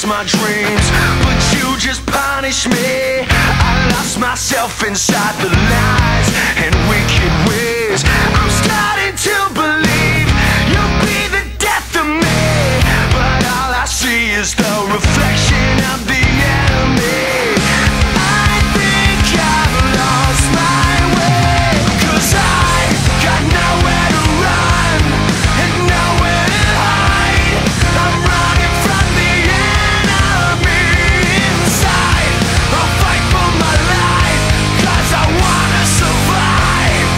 chase my dreams, but you just punish me. I lost myself inside the lies and wicked ways. I'm starting to believe you'll be the death of me, but all I see is the reflection of the enemy. I think I've lost my way, 'cause I've got nowhere to run and nowhere to hide. I'm running from the enemy inside. I'll fight for my life, 'cause I wanna survive.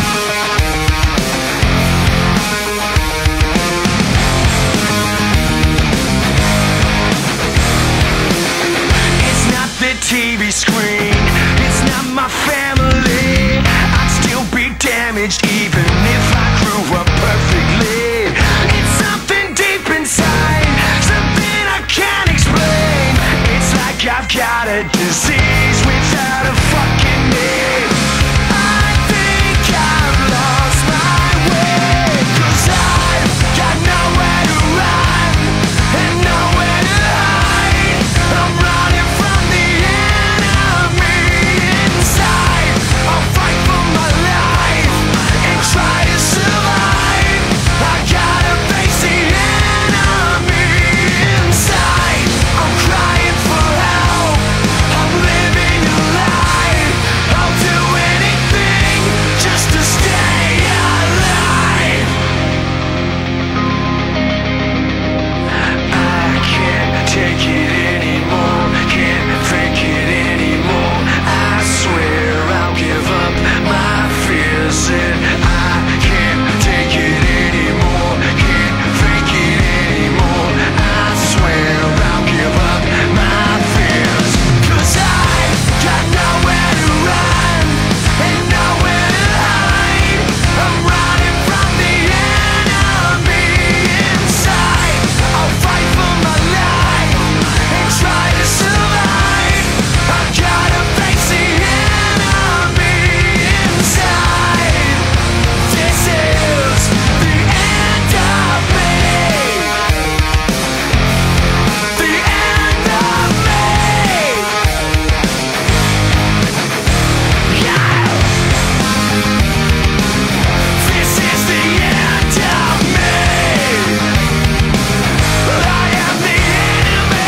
It's not the TV screen, it's not my family. I'd still be damaged even if I grew up perfectly. It's something deep inside, something I can't explain. It's like I've got a disease without a fucking name. I think I've lost my way, 'cause I've got nowhere to run and nowhere to hide. I'm running from the enemy inside. I'll fight for my life and try to survive. I gotta face the enemy inside. I'm crying for help, I'm living a lie. I'll do anything just to stay alive. I can't take it anymore, can't fake it anymore. I swear I'll give up my fears, and I can't take it anymore, can't fake it anymore. I swear I'll give up my fears, 'cause I've got nowhere to run and nowhere to hide. I'm running from the enemy inside. I'll fight for my life and try to survive. I've gotta face the enemy inside. This is the end of me. The end of me. Yeah. This is the end of me. I am the enemy.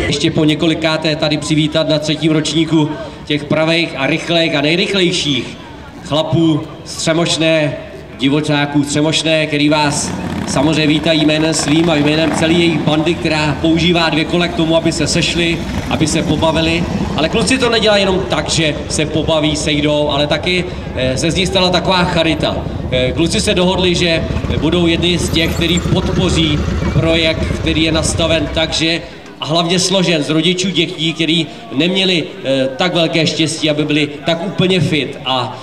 Ještě po několikáté tady přivítat na 3. ročníku těch pravých a rychlejch a nejrychlejších chlapů z Třemošné, divočáků Třemošné, který vás samozřejmě vítají jménem svým a jménem celé jejich bandy, která používá 2 kola k tomu, aby se sešli, aby se pobavili. Ale kluci to nedělají jenom tak, že se pobaví, sejdou, ale taky se z nich stala taková charita. Kluci se dohodli, že budou jedni z těch, kteří podpoří projekt, který je nastaven tak, že a hlavně složen z rodičů dětí, kteří neměli tak velké štěstí, aby byli tak úplně fit. A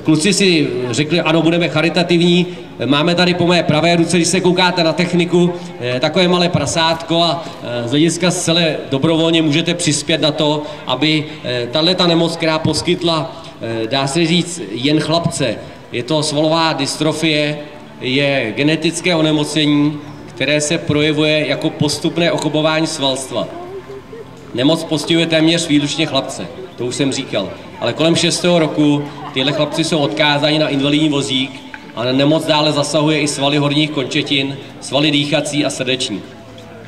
kluci si řekli, ano, budeme charitativní. Máme tady po mé pravé ruce, když se koukáte na techniku, takové malé prasátko a z hlediska zcela dobrovolně můžete přispět na to, aby tato nemoc, která poskytla, dá se říct, jen chlapce, je to svalová dystrofie, je genetické onemocnění, které se projevuje jako postupné ochobování svalstva. Nemoc postihuje téměř výlučně chlapce, to už jsem říkal. Ale kolem 6. roku tyhle chlapci jsou odkázáni na invalidní vozík a nemoc dále zasahuje i svaly horních končetin, svaly dýchací a srdeční.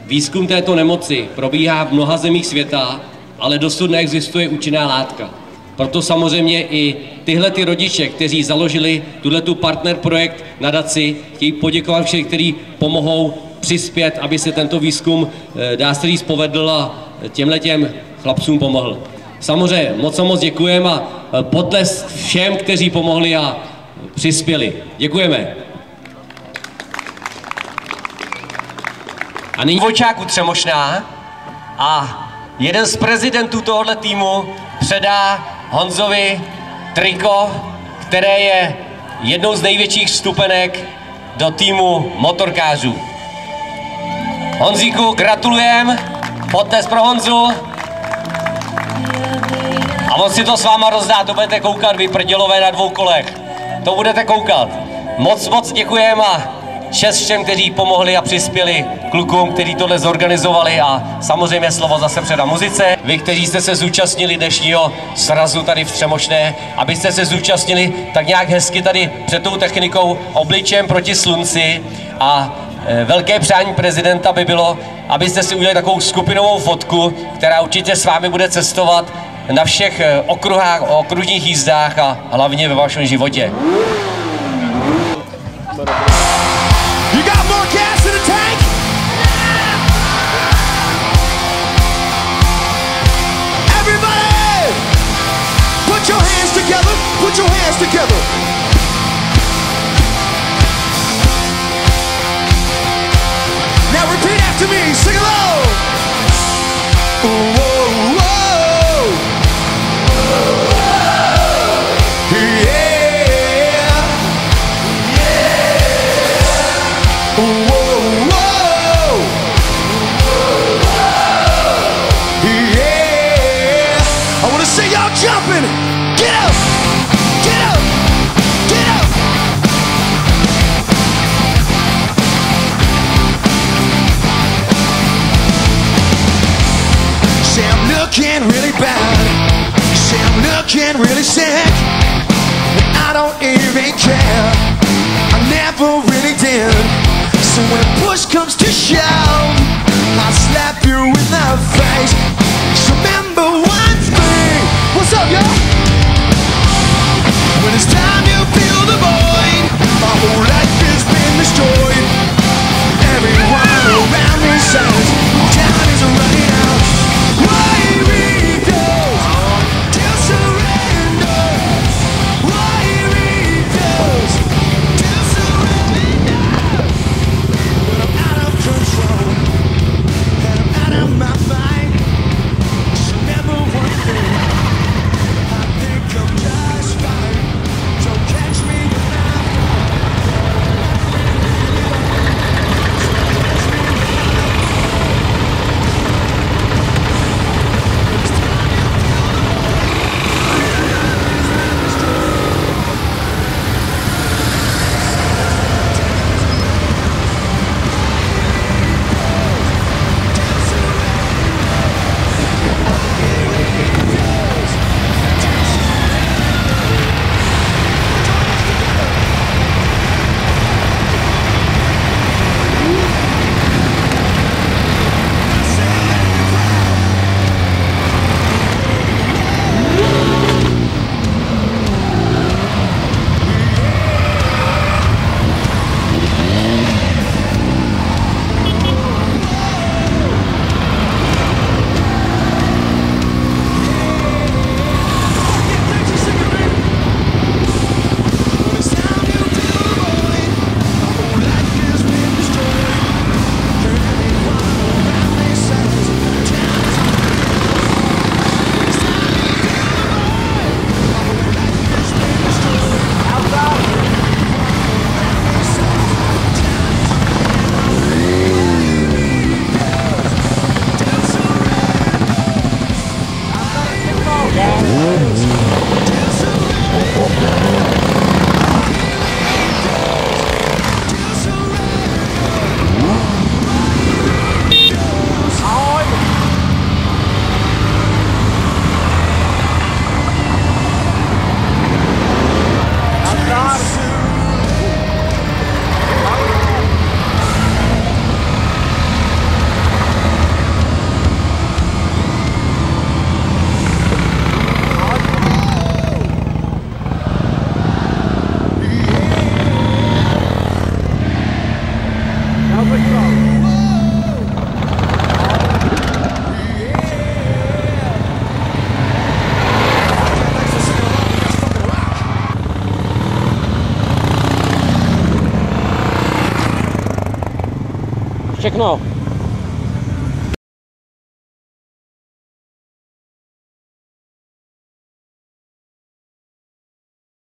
Výzkum této nemoci probíhá v mnoha zemích světa, ale dosud neexistuje účinná látka. Proto samozřejmě i tyhle ty rodiče, kteří založili tuhletu partner projekt nadaci, chtějí poděkovat všem, kteří pomohou přispět, aby se tento výzkum, dá se říct, povedl a těmhletěm chlapcům pomohl. Samozřejmě moc děkujeme a potlesk všem, kteří pomohli a přispěli. Děkujeme. A nyní divočáků Třemošná a jeden z prezidentů tohoto týmu předá Honzovi triko, které je jednou z největších vstupenek do týmu motorkářů. Honzíku, gratulujem, potlesk pro Honzu. on si to s váma rozdá, to budete koukat, vy prdělové na 2 kolech. To budete koukat. Moc děkujeme a čest všem, kteří pomohli a přispěli klukům, kteří tohle zorganizovali, a samozřejmě slovo zase předám muzice. Vy, kteří jste se zúčastnili dnešního srazu tady v Třemošné, abyste se zúčastnili tak nějak hezky tady před tou technikou obličem proti slunci, a velké přání prezidenta by bylo, abyste si udělali takovou skupinovou fotku, která určitě s vámi bude cestovat na všech okružních jízdách a hlavně ve vašem životě. You got more gas in the tank? Everybody, put your hands together, put your hands together. Now repeat after me, sing along. Whoa, whoa. Yeah. Whoa, whoa. Yeah. I want to see y'all jumping. Get up, get up, get up. Say I'm looking really bad. Say I'm looking really sick. And I don't even care. I never really did. So when push comes to shove, I'll slap you in the face. So remember one thing. What's up, y'all? When it's time you feel the void, my whole life has been destroyed. Everyone around me says time is running out. Why rebuild till surrender? Why rebuild till surrender? When I'm out of control and I'm out of my mind, just remember one thing. I think I'm just fine. Don't catch me when I'm Všechno.